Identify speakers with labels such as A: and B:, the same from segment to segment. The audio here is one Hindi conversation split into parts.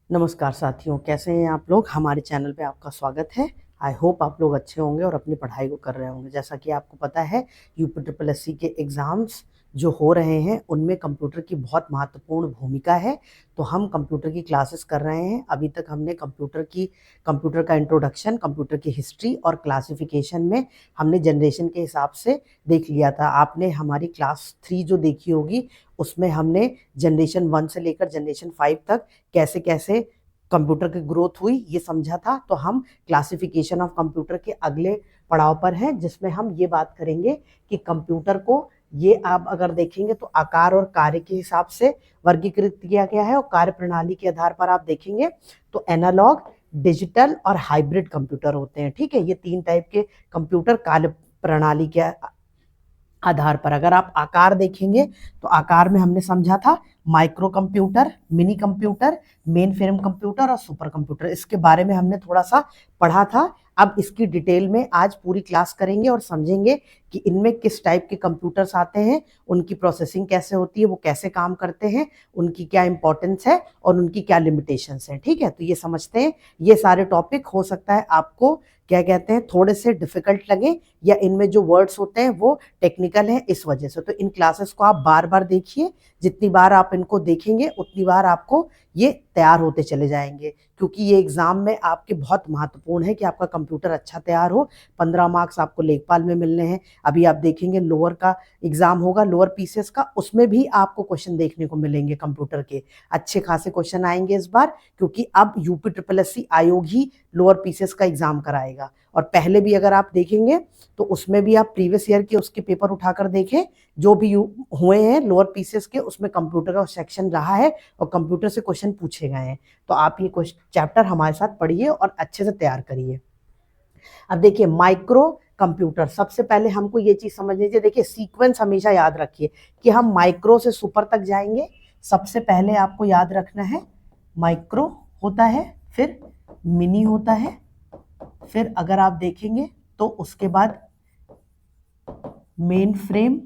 A: नमस्कार साथियों, कैसे हैं आप लोग। हमारे चैनल पे आपका स्वागत है। आई होप आप लोग अच्छे होंगे और अपनी पढ़ाई को कर रहे होंगे। जैसा कि आपको पता है, यूपी ट्रिपल एससी के एग्ज़ाम्स जो हो रहे हैं उनमें कंप्यूटर की बहुत महत्वपूर्ण भूमिका है। तो हम कंप्यूटर की क्लासेस कर रहे हैं। अभी तक हमने कंप्यूटर का इंट्रोडक्शन, कंप्यूटर की हिस्ट्री और क्लासिफिकेशन में हमने जनरेशन के हिसाब से देख लिया था। आपने हमारी क्लास 3 जो देखी होगी उसमें हमने जनरेशन 1 से लेकर जनरेशन 5 तक कैसे कैसे कंप्यूटर की ग्रोथ हुई ये समझा था। तो हम क्लासिफिकेशन ऑफ कंप्यूटर के अगले पड़ाव पर हैं, जिसमें हम ये बात करेंगे कि कंप्यूटर को ये आप अगर देखेंगे तो आकार और कार्य के हिसाब से वर्गीकृत किया गया है। और कार्य प्रणाली के आधार पर आप देखेंगे तो एनालॉग, डिजिटल और हाइब्रिड कंप्यूटर होते हैं। ठीक है, ये 3 टाइप के कंप्यूटर कार्य प्रणाली के आधार पर। अगर आप आकार देखेंगे तो आकार में हमने समझा था micro computer, mini computer, main frame computer और सुपर कंप्यूटर। इसके बारे में हमने थोड़ा सा पढ़ा था। अब इसकी डिटेल में आज पूरी क्लास करेंगे और समझेंगे कि इनमें किस टाइप के कंप्यूटर्स आते हैं, उनकी प्रोसेसिंग कैसे होती है, वो कैसे काम करते हैं, उनकी क्या इंपॉर्टेंस है और उनकी क्या लिमिटेशंस हैं। ठीक है, तो ये समझते हैं। ये सारे टॉपिक हो सकता है आपको क्या कहते हैं थोड़े से डिफिकल्ट लगे, या इनमें जो वर्ड्स होते हैं वो टेक्निकल है इस वजह से। तो इन क्लासेस को आप बार बार देखिए। जितनी बार आप इनको देखेंगे उतनी बार आपको ये तैयार होते चले जाएंगे, क्योंकि ये एग्जाम में आपके बहुत महत्वपूर्ण है कि आपका कंप्यूटर अच्छा तैयार हो। 15 मार्क्स आपको लेखपाल में मिलने हैं। अभी आप देखेंगे लोअर का एग्जाम होगा, लोअर पीसीएस का, उसमें भी आपको क्वेश्चन देखने को मिलेंगे कंप्यूटर के। अच्छे खासे क्वेश्चन आएंगे इस बार, क्योंकि अब यूपी ट्रिपल एससी आयोग ही लोअर पीसीएस का एग्जाम कराएगा। और पहले भी अगर आप देखेंगे तो उसमें भी आप प्रीवियस ईयर के उसके पेपर उठाकर देखें, जो भी हुए हैं लोअर पीसीएस के, उसमें कंप्यूटर का सेक्शन रहा है और कंप्यूटर से क्वेश्चन पूछे गए हैं। तो आप ये चैप्टर हमारे साथ पढ़िए और अच्छे से तैयार करिए। अब देखिए माइक्रो कंप्यूटर, सबसे पहले हमको ये चीज समझ लीजिए। देखिए सीक्वेंस हमेशा याद रखिए कि हम माइक्रो से सुपर तक जाएंगे। सबसे पहले आपको याद रखना है माइक्रो होता है, फिर मिनी होता है, फिर अगर आप देखेंगे तो उसके बाद मेन फ्रेम,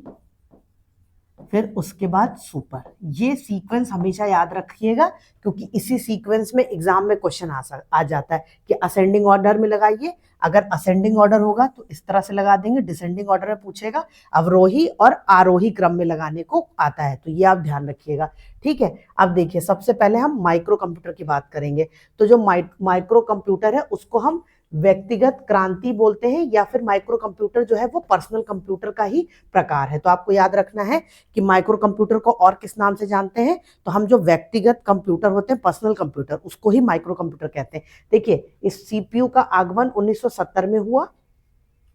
A: फिर उसके बाद सुपर। ये सीक्वेंस हमेशा याद रखिएगा, क्योंकि इसी सीक्वेंस में एग्जाम में क्वेश्चन आ जाता है कि असेंडिंग ऑर्डर में लगाइए। अगर असेंडिंग ऑर्डर होगा तो इस तरह से लगा देंगे, डिसेंडिंग ऑर्डर में पूछेगा, अवरोही और आरोही क्रम में लगाने को आता है। तो ये आप ध्यान रखिएगा। ठीक है, अब देखिए सबसे पहले हम माइक्रो कंप्यूटर की बात करेंगे। तो जो माइक्रो कंप्यूटर है उसको हम व्यक्तिगत क्रांति बोलते हैं, या फिर माइक्रो कंप्यूटर जो है वो पर्सनल कंप्यूटर का ही प्रकार है। तो आपको याद रखना है कि माइक्रो कंप्यूटर को और किस नाम से जानते हैं। तो हम जो व्यक्तिगत कंप्यूटर होते हैं, पर्सनल कंप्यूटर, उसको ही माइक्रो कंप्यूटर कहते हैं। देखिए इस सीपीयू का आगमन 1970 में हुआ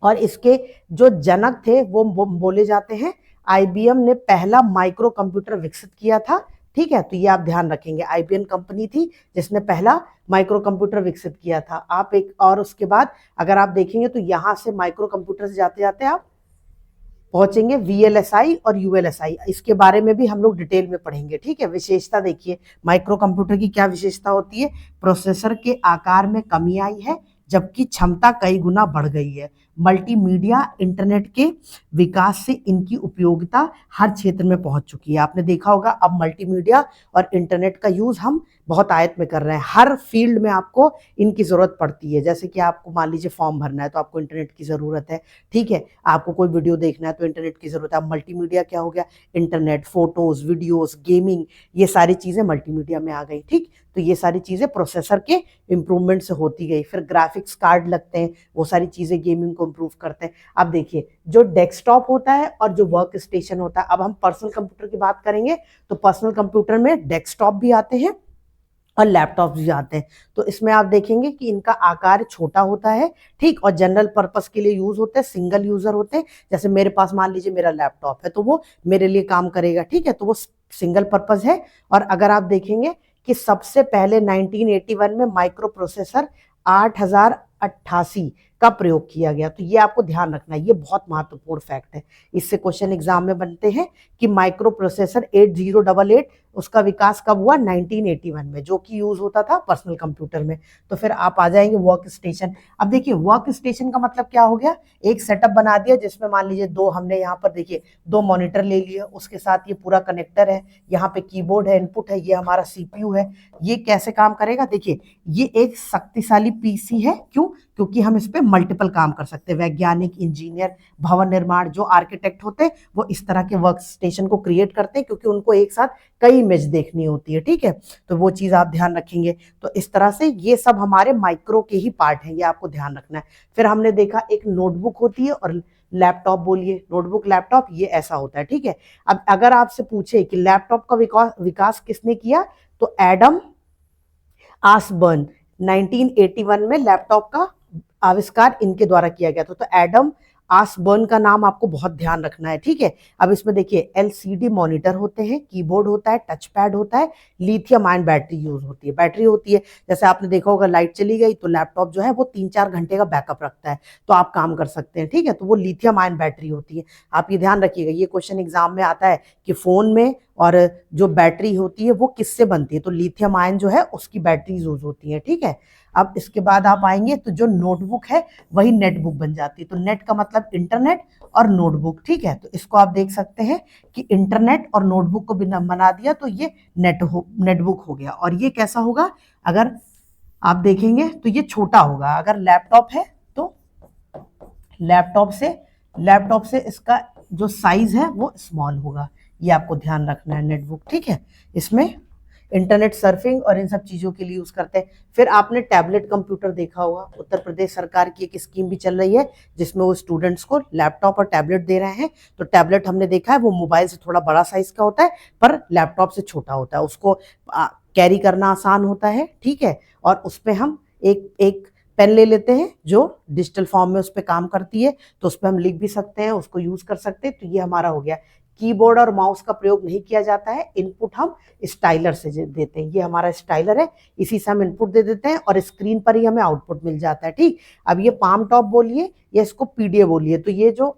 A: और इसके जो जनक थे वो बोले जाते हैं आईबीएम ने पहला माइक्रो कंप्यूटर विकसित किया था। ठीक है, तो ये आप ध्यान रखेंगे, आईबीएम कंपनी थी जिसने पहला माइक्रो कंप्यूटर विकसित किया था। आप एक और उसके बाद अगर आप देखेंगे तो यहां से माइक्रो कंप्यूटर से जाते जाते आप पहुंचेंगे वीएलएसआई और यूएलएसआई। इसके बारे में भी हम लोग डिटेल में पढ़ेंगे। ठीक है, विशेषता देखिए माइक्रो कंप्यूटर की क्या विशेषता होती है। प्रोसेसर के आकार में कमी आई है, जबकि क्षमता कई गुना बढ़ गई है। मल्टीमीडिया इंटरनेट के विकास से इनकी उपयोगिता हर क्षेत्र में पहुंच चुकी है। आपने देखा होगा अब मल्टीमीडिया और इंटरनेट का यूज हम बहुत आयत में कर रहे हैं। हर फील्ड में आपको इनकी जरूरत पड़ती है। जैसे कि आपको मान लीजिए फॉर्म भरना है तो आपको इंटरनेट की जरूरत है। ठीक है, आपको कोई वीडियो देखना है तो इंटरनेट की जरूरत है। अब मल्टीमीडिया क्या हो गया, इंटरनेट, फोटोज, वीडियोस, गेमिंग, ये सारी चीजें मल्टीमीडिया में आ गई। ठीक, तो ये सारी चीजें प्रोसेसर के इंप्रूवमेंट से होती गई। फिर ग्राफिक्स कार्ड लगते हैं, वो सारी चीजें गेमिंग को इंप्रूव करते हैं। अब देखिए जो डेस्कटॉप होता है और जो वर्क स्टेशन होता है, अब हम पर्सनल कंप्यूटर की बात करेंगे तो पर्सनल कंप्यूटर में डेस्कटॉप भी आते हैं और लैपटॉप भी आते हैं। तो इसमें आप देखेंगे कि इनका आकार छोटा होता है। ठीक, और जनरल पर्पस के लिए यूज होते हैं, सिंगल यूजर होते हैं। जैसे मेरे पास मान लीजिए मेरा लैपटॉप है तो वो मेरे लिए काम करेगा। ठीक है, तो वो सिंगल पर्पस है। और अगर आप देखेंगे कि सबसे पहले 1981 में माइक्रो प्रोसेसर 8088 का कब प्रयोग किया गया। तो ये आपको ध्यान रखना है, ये बहुत महत्वपूर्ण फैक्ट है। इससे क्वेश्चन एग्जाम में बनते हैं कि माइक्रो प्रोसेसर 8088 उसका विकास कब हुआ, 1981 में, जो कि यूज होता था पर्सनल कंप्यूटर में। तो फिर आप आ जाएंगे वर्क स्टेशन। अब देखिए वर्क स्टेशन का मतलब क्या हो गया, एक सेटअप बना दिया जिसमें मान लीजिए दो, हमने यहाँ पर देखिए दो मॉनिटर ले लिए, उसके साथ ये पूरा कनेक्टर है, यहाँ पे कीबोर्ड है, इनपुट है, ये हमारा सीपीयू है। ये कैसे काम करेगा, देखिए ये एक शक्तिशाली पीसी है। क्यों, क्योंकि हम इस पे मल्टीपल काम कर सकते हैं। वैज्ञानिक, इंजीनियर, भवन निर्माण, जो आर्किटेक्ट होते हैं वो इस तरह के वर्क स्टेशन को क्रिएट करते हैं, क्योंकि उनको एक साथ कई इमेज देखनी होती है, ठीक है। तो वो चीज आप ध्यान रखेंगे। तो इस तरह से ये सब हमारे माइक्रो के ही पार्ट हैं, ये आपको ध्यान रखना है। फिर हमने देखा एक नोटबुक होती है और लैपटॉप, बोलिए नोटबुक लैपटॉप, ये ऐसा होता है, ठीक है। अब अगर आपसे पूछे कि लैपटॉप का विकास किसने किया, तो एडम आसबर्न, 1981 में लैपटॉप का आविष्कार इनके द्वारा किया गया था। तो एडम आसबर्न का नाम आपको बहुत ध्यान रखना है, ठीक है। अब इसमें देखिए एलसीडी मॉनिटर होते हैं, कीबोर्ड होता है, टच पैड होता है, लिथियम आयन बैटरी यूज होती है, बैटरी होती है। जैसे आपने देखा होगा लाइट चली गई तो लैपटॉप जो है वो 3-4 घंटे का बैकअप रखता है, तो आप काम कर सकते हैं, ठीक है। तो वो लिथियम आयन बैटरी होती है। आप ये ध्यान रखिएगा, ये क्वेश्चन एग्जाम में आता है कि फोन में और जो बैटरी होती है वो किससे बनती है, तो लिथियम आयन जो है उसकी बैटरी यूज होती है, ठीक है। अब इसके बाद आप आएंगे तो जो नोटबुक है वही नेटबुक बन जाती है। तो नेट का मतलब इंटरनेट और नोटबुक, ठीक है। तो इसको आप देख सकते हैं कि इंटरनेट और नोटबुक को बना दिया तो ये नेटबुक हो गया। और ये कैसा होगा, अगर आप देखेंगे तो ये छोटा होगा। अगर लैपटॉप है तो लैपटॉप से इसका जो साइज है वो स्मॉल होगा, ये आपको ध्यान रखना है। नेटबुक, ठीक है, इसमें इंटरनेट सर्फिंग और इन सब चीजों के लिए यूज करते हैं। फिर आपने टैबलेट कंप्यूटर देखा होगा, उत्तर प्रदेश सरकार की एक स्कीम भी चल रही है जिसमें वो स्टूडेंट्स को लैपटॉप और टैबलेट दे रहे हैं। तो टैबलेट हमने देखा है वो मोबाइल से थोड़ा बड़ा साइज का होता है पर लैपटॉप से छोटा होता है, उसको कैरी करना आसान होता है, ठीक है। और उस पर हम एक पेन ले लेते हैं जो डिजिटल फॉर्म में उस पर काम करती है, तो उस पर हम लिख भी सकते हैं, उसको यूज कर सकते हैं। तो ये हमारा हो गया। कीबोर्ड और माउस का प्रयोग नहीं किया जाता है, इनपुट हम स्टाइलर से देते हैं। ये हमारा स्टाइलर है, इसी से हम इनपुट दे देते हैं और स्क्रीन पर ही हमें आउटपुट मिल जाता है, ठीक। अब ये पाम टॉप बोलिए या इसको पीडीए बोलिए, तो ये जो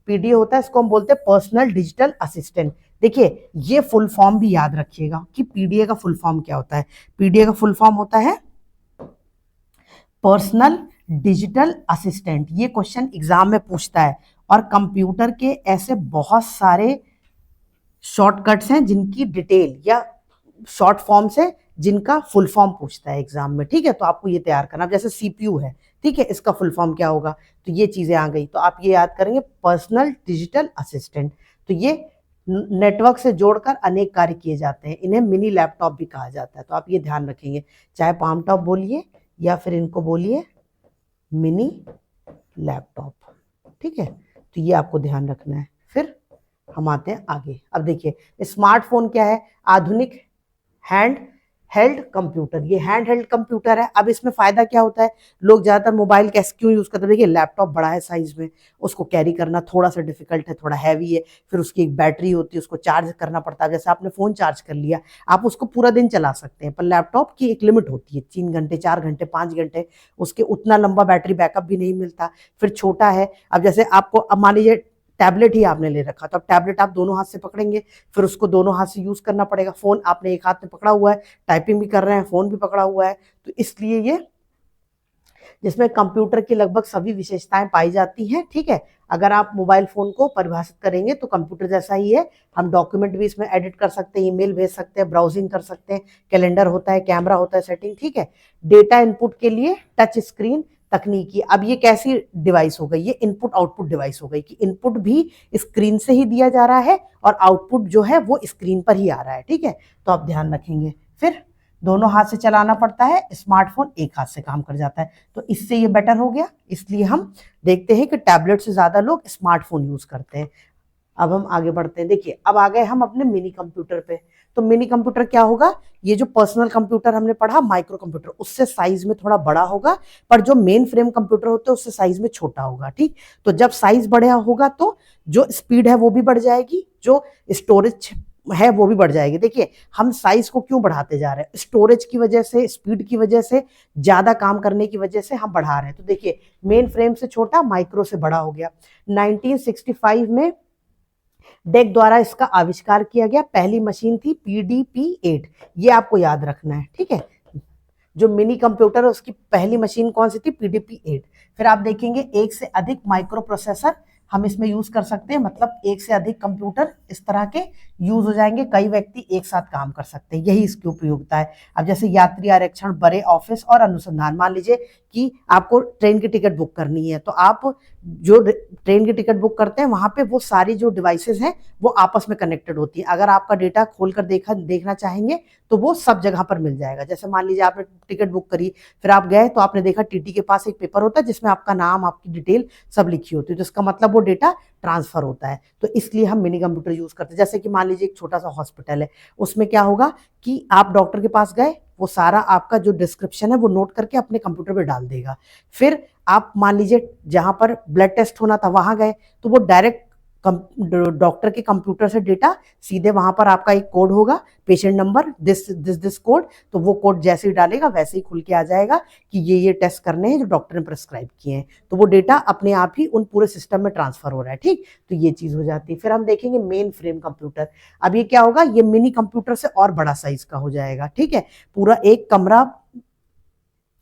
A: पीडीए होता है इसको हम बोलते हैं पर्सनल डिजिटल असिस्टेंट। देखिए ये फुल फॉर्म भी याद रखिएगा कि पीडीए का फुल फॉर्म क्या होता है। पीडीए का फुल फॉर्म होता है पर्सनल डिजिटल असिस्टेंट। ये क्वेश्चन एग्जाम में पूछता है। और कंप्यूटर के ऐसे बहुत सारे शॉर्टकट्स हैं जिनकी डिटेल या शॉर्ट फॉर्म से जिनका फुल फॉर्म पूछता है एग्जाम में, ठीक है। तो आपको ये तैयार करना। जैसे सीपीयू है, ठीक है, इसका फुल फॉर्म क्या होगा, तो ये चीजें आ गई। तो आप ये याद करेंगे पर्सनल डिजिटल असिस्टेंट। तो ये नेटवर्क से जोड़कर अनेक कार्य किए जाते हैं, इन्हें मिनी लैपटॉप भी कहा जाता है। तो आप ये ध्यान रखेंगे, चाहे पाम टॉप बोलिए या फिर इनको बोलिए मिनी लैपटॉप, ठीक है। तो ये आपको ध्यान रखना है। फिर हम आते हैं आगे। अब देखिए स्मार्टफोन क्या है, आधुनिक हैंड हेल्ड कंप्यूटर। ये हैंड हेल्ड कंप्यूटर है। अब इसमें फायदा क्या होता है, लोग ज्यादातर मोबाइल कैसे क्यों यूज करते हैं, देखिए लैपटॉप बड़ा है साइज में, उसको कैरी करना थोड़ा सा डिफिकल्ट है, थोड़ा हैवी है। फिर उसकी एक बैटरी होती है, उसको चार्ज करना पड़ता है। जैसे आपने फोन चार्ज कर लिया, आप उसको पूरा दिन चला सकते हैं, पर लैपटॉप की एक लिमिट होती है, 3 घंटे 4 घंटे 5 घंटे, उसके उतना लंबा बैटरी बैकअप भी नहीं मिलता। फिर छोटा है। अब जैसे आपको, अब मान लीजिए टैबलेट ही आपने ले रखा, तो अब टैबलेट आप दोनों हाथ से पकड़ेंगे, फिर उसको दोनों हाथ से यूज करना पड़ेगा। फोन आपने एक हाथ में पकड़ा हुआ है, टाइपिंग भी कर रहे हैं, फोन भी पकड़ा हुआ है, तो इसलिए ये जिसमें कंप्यूटर की लगभग सभी विशेषताएं पाई जाती हैं, ठीक है। अगर आप मोबाइल फोन को परिभाषित करेंगे तो कंप्यूटर जैसा ही है। हम डॉक्यूमेंट भी इसमें एडिट कर सकते हैं, ईमेल भेज सकते हैं, ब्राउजिंग कर सकते हैं, कैलेंडर होता है, कैमरा होता है, सेटिंग, ठीक है। डेटा इनपुट के लिए टच स्क्रीन तकनीकी। अब ये कैसी डिवाइस हो गई, ये इनपुट आउटपुट डिवाइस हो गई कि इनपुट भी स्क्रीन से ही दिया जा रहा है और आउटपुट जो है वो स्क्रीन पर ही आ रहा है, ठीक है। तो आप ध्यान रखेंगे। फिर दोनों हाथ से चलाना पड़ता है, स्मार्टफोन एक हाथ से काम कर जाता है, तो इससे ये बेटर हो गया। इसलिए हम देखते हैं कि टैबलेट से ज्यादा लोग स्मार्टफोन यूज करते हैं। अब हम आगे बढ़ते हैं। देखिए अब आ गए हम अपने मिनी कंप्यूटर पे। तो मिनी कंप्यूटर क्या होगा, ये जो पर्सनल कंप्यूटर हमने पढ़ा माइक्रो कंप्यूटर, उससे साइज में थोड़ा बड़ा होगा, पर जो मेन फ्रेम कंप्यूटर होते हैं उससे साइज में छोटा होगा, ठीक। तो जब साइज बढ़ा होगा तो जो स्पीड है वो भी बढ़ जाएगी, जो स्टोरेज है वो भी बढ़ जाएगी। देखिए हम साइज को क्यों बढ़ाते जा रहे हैं, स्टोरेज की वजह से, स्पीड की वजह से, ज्यादा काम करने की वजह से हम बढ़ा रहे हैं। तो देखिए मेन फ्रेम से छोटा माइक्रो से बड़ा हो गया। 1965 में डेक द्वारा इसका आविष्कार किया गया, पहली मशीन थी PDP-8, ये आपको याद रखना है, ठीक है। जो मिनी कंप्यूटर है उसकी पहली मशीन कौन सी थी, PDP-8। फिर आप देखेंगे एक से अधिक माइक्रो प्रोसेसर हम इसमें यूज कर सकते हैं, मतलब एक से अधिक कंप्यूटर इस तरह के यूज हो जाएंगे, कई व्यक्ति एक साथ काम कर सकते हैं, यही इसकी उपयोगिता है। अब जैसे यात्री आरक्षण, बड़े ऑफिस और अनुसंधान, मान लीजिए कि आपको ट्रेन की टिकट बुक करनी है, तो आप जो ट्रेन की टिकट बुक करते हैं वहां पे वो सारी जो डिवाइसेस हैं वो आपस में कनेक्टेड होती है। अगर आपका डेटा खोलकर देखना चाहेंगे तो वो सब जगह पर मिल जाएगा। जैसे मान लीजिए आपने टिकट बुक करी, फिर आप गए तो आपने देखा टीटी के पास एक पेपर होता है जिसमें आपका नाम, आपकी डिटेल सब लिखी होती है, तो इसका मतलब वो डेटा ट्रांसफर होता है। तो इसलिए हम मिनी कंप्यूटर यूज करते हैं। जैसे कि मान लीजिए एक छोटा सा हॉस्पिटल है, उसमें क्या होगा कि आप डॉक्टर के पास गए, वो सारा आपका जो डिस्क्रिप्शन है वो नोट करके अपने कंप्यूटर पे डाल देगा। फिर आप मान लीजिए जहां पर ब्लड टेस्ट होना था वहां गए, तो वो डायरेक्ट डॉक्टर के कंप्यूटर से डेटा सीधे वहां पर आपका एक कोड होगा, पेशेंट नंबर दिस कोड, तो वो कोड जैसे ही डालेगा वैसे ही खुल के आ जाएगा कि ये टेस्ट करने हैं जो डॉक्टर ने प्रेस्क्राइब किए हैं। तो वो डेटा अपने आप ही उन पूरे सिस्टम में ट्रांसफर हो रहा है, ठीक। तो ये चीज हो जाती है। फिर हम देखेंगे मेन फ्रेम कंप्यूटर। अब ये क्या होगा, ये मिनी कंप्यूटर से और बड़ा साइज का हो जाएगा, ठीक है। पूरा एक कमरा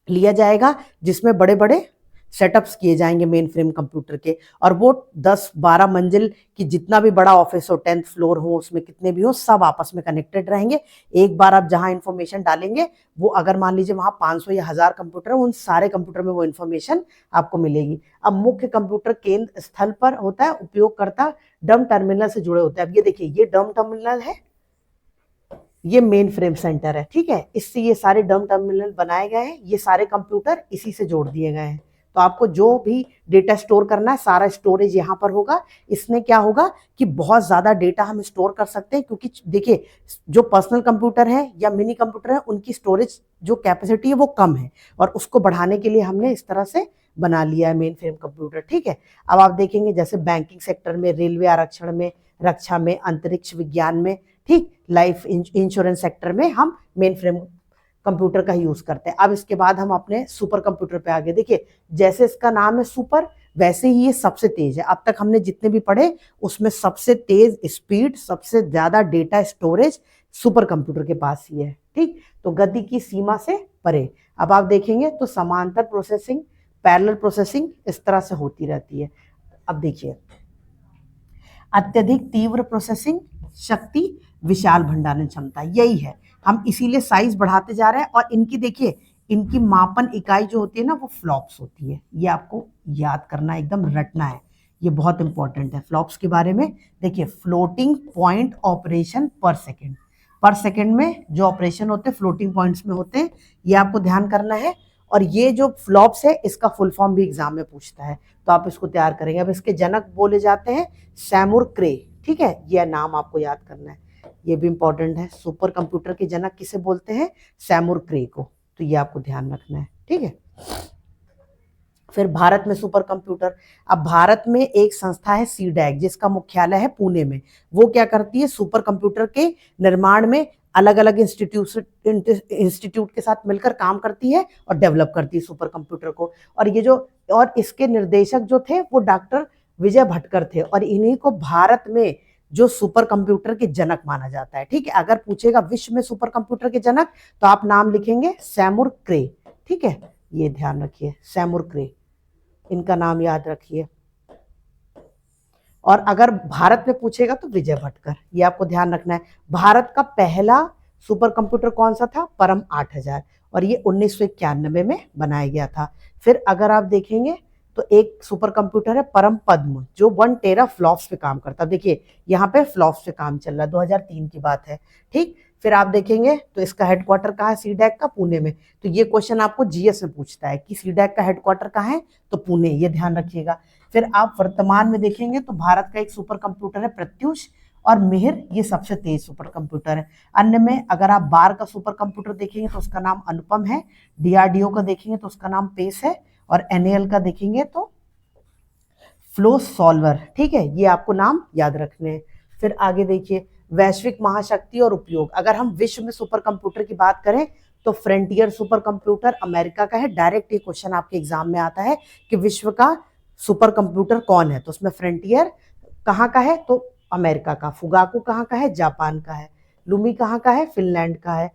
A: लिया जाएगा जिसमें बड़े बड़े सेटअप्स किए जाएंगे मेन फ्रेम कंप्यूटर के, और वो 10-12 मंजिल की जितना भी बड़ा ऑफिस हो, 10th फ्लोर हो, उसमें कितने भी हो, सब आपस में कनेक्टेड रहेंगे। एक बार आप जहां इंफॉर्मेशन डालेंगे, वो अगर मान लीजिए वहां 500 या 1000 कंप्यूटर है, उन सारे कंप्यूटर में वो इंफॉर्मेशन आपको मिलेगी। अब मुख्य कंप्यूटर केंद्र स्थल पर होता है, उपयोगकर्ता डम टर्मिनल से जुड़े होते हैं। अब ये देखिए ये डम टर्मिनल है, ये मेन फ्रेम सेंटर है, ठीक है। इससे ये सारे डम टर्मिनल बनाए गए हैं, ये सारे कंप्यूटर इसी से जोड़ दिए गए हैं। तो आपको जो भी डेटा स्टोर करना है सारा स्टोरेज यहाँ पर होगा। इसमें क्या होगा कि बहुत ज्यादा डेटा हम स्टोर कर सकते हैं, क्योंकि देखिए जो पर्सनल कंप्यूटर है या मिनी कंप्यूटर है उनकी स्टोरेज जो कैपेसिटी है वो कम है, और उसको बढ़ाने के लिए हमने इस तरह से बना लिया है मेन फ्रेम कंप्यूटर, ठीक है। अब आप देखेंगे जैसे बैंकिंग सेक्टर में, रेलवे आरक्षण में, रक्षा में, अंतरिक्ष विज्ञान में, ठीक, लाइफ इंश्योरेंस सेक्टर में हम मेन फ्रेम कंप्यूटर का यूज करते हैं। अब इसके बाद हम अपने सुपर कंप्यूटर पे आगे। देखिए जैसे इसका नाम है सुपर, वैसे ही ये सबसे तेज है। अब तक हमने जितने भी पढ़े उसमें सबसे तेज स्पीड, सबसे ज्यादा डेटा स्टोरेज सुपर कंप्यूटर के पास ही है, ठीक। तो गति की सीमा से परे। अब आप देखेंगे तो समांतर प्रोसेसिंग, पैरेलल प्रोसेसिंग इस तरह से होती रहती है। अब देखिए अत्यधिक तीव्र प्रोसेसिंग शक्ति, विशाल भंडारण क्षमता, यही है। हम इसीलिए साइज बढ़ाते जा रहे हैं। और इनकी देखिए इनकी मापन इकाई जो होती है ना वो फ्लॉप्स होती है, ये आपको याद करना है, एकदम रटना है, ये बहुत इंपॉर्टेंट है। फ्लॉप्स के बारे में देखिए, फ्लोटिंग पॉइंट ऑपरेशन पर सेकेंड में जो ऑपरेशन होते हैं फ्लोटिंग पॉइंट्स में होते हैं, ये आपको ध्यान करना है। और ये जो फ्लॉप्स है इसका फुल फॉर्म भी एग्जाम में पूछता है, तो आप इसको तैयार करेंगे। अब इसके जनक बोले जाते हैं सैमुर क्रे, ठीक है, यह नाम आपको याद करना है, ये भी इंपॉर्टेंट है। सुपर कंप्यूटर के जनक किसे बोलते हैं, सैमुर क्रे को, तो ये आपको ध्यान रखना है, ठीक है। फिर भारत में सुपर कंप्यूटर। अब भारत में एक संस्था है सीडैक जिसका मुख्यालय है पुणे में। वो क्या करती है, सुपर कंप्यूटर के निर्माण में अलग अलग इंस्टीट्यूट के साथ मिलकर काम करती है और डेवलप करती है सुपर कंप्यूटर को। और इसके निर्देशक जो थे वो डॉक्टर विजय भटकर थे, और इन्हीं को भारत में जो सुपर कंप्यूटर के जनक माना जाता है, ठीक है। अगर पूछेगा विश्व में सुपर कंप्यूटर के जनक, तो आप नाम लिखेंगे सैमुर क्रे, ठीक है, ये ध्यान रखिए, सैमुर क्रे, इनका नाम याद रखिए। और अगर भारत में पूछेगा तो विजय भटकर, ये आपको ध्यान रखना है। भारत का पहला सुपर कंप्यूटर कौन सा था, परम 8000, और ये 1991 में बनाया गया था। फिर अगर आप देखेंगे तो एक सुपर कंप्यूटर है परम पद्म, जो 1 टेरा फ्लॉप्स पे काम करता है। देखिए यहाँ पे फ्लॉप्स पे काम चल रहा है, 2003 की बात है, ठीक। फिर आप देखेंगे तो इसका हेडक्वार्टर कहाँ है, सीडैक का, पुणे में। तो ये क्वेश्चन आपको जीएस में पूछता है कि सीडैक का हेडक्वार्टर कहाँ है, तो पुणे, ये ध्यान रखिएगा। फिर आप वर्तमान में देखेंगे तो भारत का एक सुपर कंप्यूटर है प्रत्युष, और मिहिर, ये सबसे तेज सुपर कंप्यूटर है। अन्य में अगर आप बार का सुपर कंप्यूटर देखेंगे तो उसका नाम अनुपम है, डीआरडीओ का देखेंगे तो उसका नाम पेस है, और एनएल का देखेंगे तो फ्लो सॉल्वर, ठीक है, ये आपको नाम याद रखने हैं। फिर आगे देखिए वैश्विक महाशक्ति और उपयोग। अगर हम विश्व में सुपर कंप्यूटर की बात करें तो फ्रंटियर सुपर कंप्यूटर अमेरिका का है। डायरेक्ट ये क्वेश्चन आपके एग्जाम में आता है कि विश्व का सुपर कंप्यूटर कौन है, तो उसमें फ्रंटियर कहाँ का है, तो अमेरिका का। फुगाकू कहाँ का है, जापान का है। लुमी कहाँ का है, फिनलैंड का है।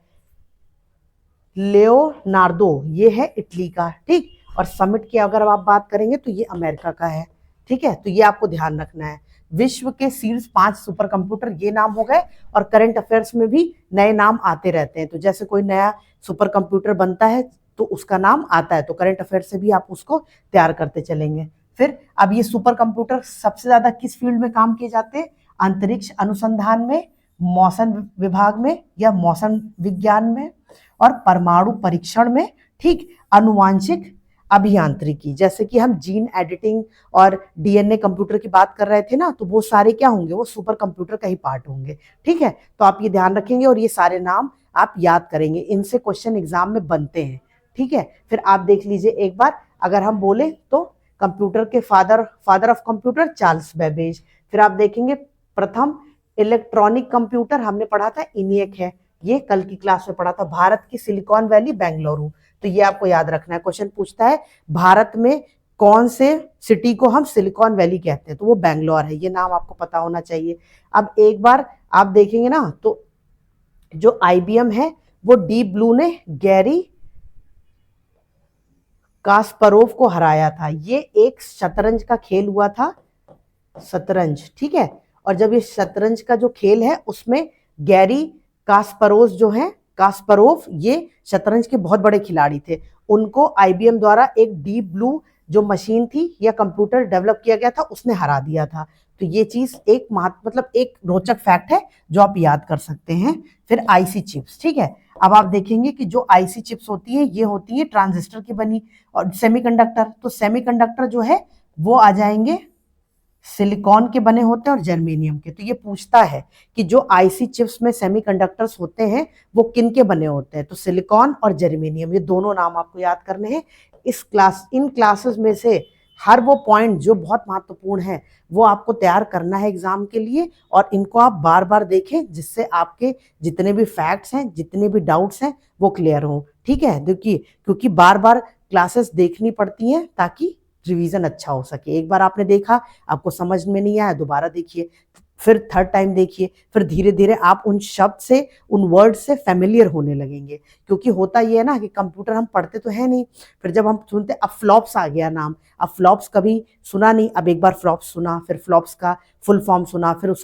A: लियोनार्डो ये है इटली का, ठीक। और समिट की अगर आप बात करेंगे तो ये अमेरिका का है, ठीक है। तो ये आपको ध्यान रखना है। विश्व के शीर्ष 5 सुपर कंप्यूटर ये नाम हो गए, और करंट अफेयर्स में भी नए नाम आते रहते हैं। तो जैसे कोई नया सुपर कंप्यूटर बनता है तो उसका नाम आता है, तो करंट अफेयर्स से भी आप उसको तैयार करते चलेंगे। फिर अब ये सुपर कंप्यूटर सबसे ज्यादा किस फील्ड में काम किए जाते हैं, अंतरिक्ष अनुसंधान में, मौसम विभाग में या मौसम विज्ञान में, और परमाणु परीक्षण में, ठीक। अनुवांशिक अभियांत्रिकी, जैसे कि हम जीन एडिटिंग और डीएनए कंप्यूटर की बात कर रहे थे ना, तो वो सारे क्या होंगे, वो सुपर कंप्यूटर का ही पार्ट होंगे, ठीक है। तो आप ये ध्यान रखेंगे और ये सारे नाम आप याद करेंगे, इनसे क्वेश्चन एग्जाम में बनते हैं, ठीक है। फिर आप देख लीजिए एक बार, अगर हम बोले तो कंप्यूटर के father of computer Charles Babbage. फिर आप देखेंगे प्रथम इलेक्ट्रॉनिक कंप्यूटर हमने पढ़ा था इनियक है, ये कल की क्लास में पढ़ा था। भारत की सिलिकॉन वैली बेंगलुरु, तो ये आपको याद रखना है। क्वेश्चन पूछता है भारत में कौन से सिटी को हम सिलिकॉन वैली कहते हैं, तो वो बेंगलोर है, ये नाम आपको पता होना चाहिए। अब एक बार आप देखेंगे ना, तो जो आईबीएम है वो डीप ब्लू ने गैरी कास्परोव को हराया था। ये एक शतरंज का खेल हुआ था, शतरंज, ठीक है। और जब ये शतरंज का जो खेल है उसमें गैरी कास्परोव ये शतरंज के बहुत बड़े खिलाड़ी थे। उनको आईबीएम द्वारा एक डीप ब्लू जो मशीन थी या कंप्यूटर डेवलप किया गया था उसने हरा दिया था। तो ये चीज एक मतलब एक रोचक फैक्ट है जो आप याद कर सकते हैं। फिर आईसी चिप्स, ठीक है। अब आप देखेंगे कि जो आईसी चिप्स होती है ये होती है ट्रांजिस्टर की बनी, और सेमीकंडक्टर, तो सेमीकंडक्टर जो है वो आ जाएंगे सिलिकॉन के बने होते हैं और जर्मेनियम के। तो ये पूछता है कि जो आईसी चिप्स में सेमीकंडक्टर्स होते हैं वो किन के बने होते हैं, तो सिलिकॉन और जर्मेनियम, ये दोनों नाम आपको याद करने हैं। इन क्लासेस में से हर वो पॉइंट जो बहुत महत्वपूर्ण है वो आपको तैयार करना है एग्जाम के लिए, और इनको आप बार बार देखें जिससे आपके जितने भी फैक्ट्स हैं, जितने भी डाउट्स हैं वो क्लियर हों, ठीक है। देखिए क्योंकि बार बार क्लासेस देखनी पड़ती हैं ताकि रिवीजन अच्छा हो सके। एक बार आपने देखा, आपको समझ में नहीं आया, दोबारा देखिए, फिर थर्ड टाइम देखिए, फिर धीरे धीरे आप उन शब्द से, उन वर्ड से फेमिलियर होने लगेंगे। क्योंकि होता ये है ना कि कंप्यूटर हम पढ़ते तो है नहीं, फिर जब हम सुनते, अब फ्लॉप्स आ गया नाम, अब फ्लॉप्स कभी सुना नहीं, अब एक बार फ्लॉप्स सुना, फिर फ्लॉप्स का फुल फॉर्म सुना, फिर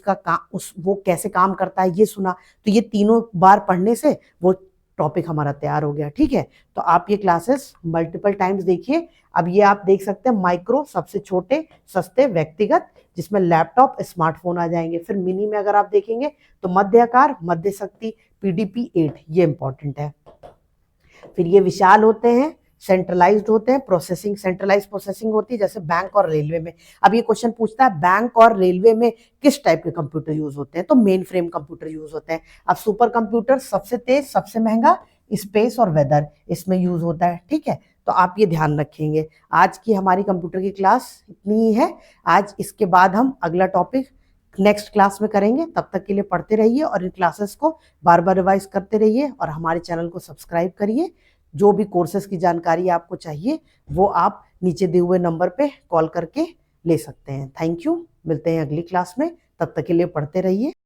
A: वो कैसे काम करता है ये सुना, तो ये तीनों बार पढ़ने से वो टॉपिक हमारा तैयार हो गया, ठीक है। तो आप ये क्लासेस मल्टीपल टाइम्स देखिए। अब ये आप देख सकते हैं माइक्रो सबसे छोटे, सस्ते, व्यक्तिगत, जिसमें लैपटॉप स्मार्टफोन आ जाएंगे। फिर मिनी में अगर आप देखेंगे तो मध्य आकार, मध्य शक्ति, पीडीपी 8, ये इंपॉर्टेंट है। फिर ये विशाल होते हैं, सेंट्रलाइज्ड होते हैं, प्रोसेसिंग सेंट्रलाइज प्रोसेसिंग होती है, जैसे बैंक और रेलवे में। अब ये क्वेश्चन पूछता है बैंक और रेलवे में किस टाइप के कंप्यूटर यूज होते हैं, तो मेन फ्रेम कंप्यूटर यूज होते हैं। अब सुपर कंप्यूटर सबसे तेज, सबसे महंगा, स्पेस और वेदर इसमें यूज होता है, ठीक है। तो आप ये ध्यान रखेंगे। आज की हमारी कंप्यूटर की क्लास इतनी ही है आज, इसके बाद हम अगला टॉपिक नेक्स्ट क्लास में करेंगे। तब तक के लिए पढ़ते रहिए और इन क्लासेस को बार बार रिवाइज करते रहिए, और हमारे चैनल को सब्सक्राइब करिए। जो भी कोर्सेज की जानकारी आपको चाहिए वो आप नीचे दिए हुए नंबर पे कॉल करके ले सकते हैं। थैंक यू, मिलते हैं अगली क्लास में, तब तक के लिए पढ़ते रहिए।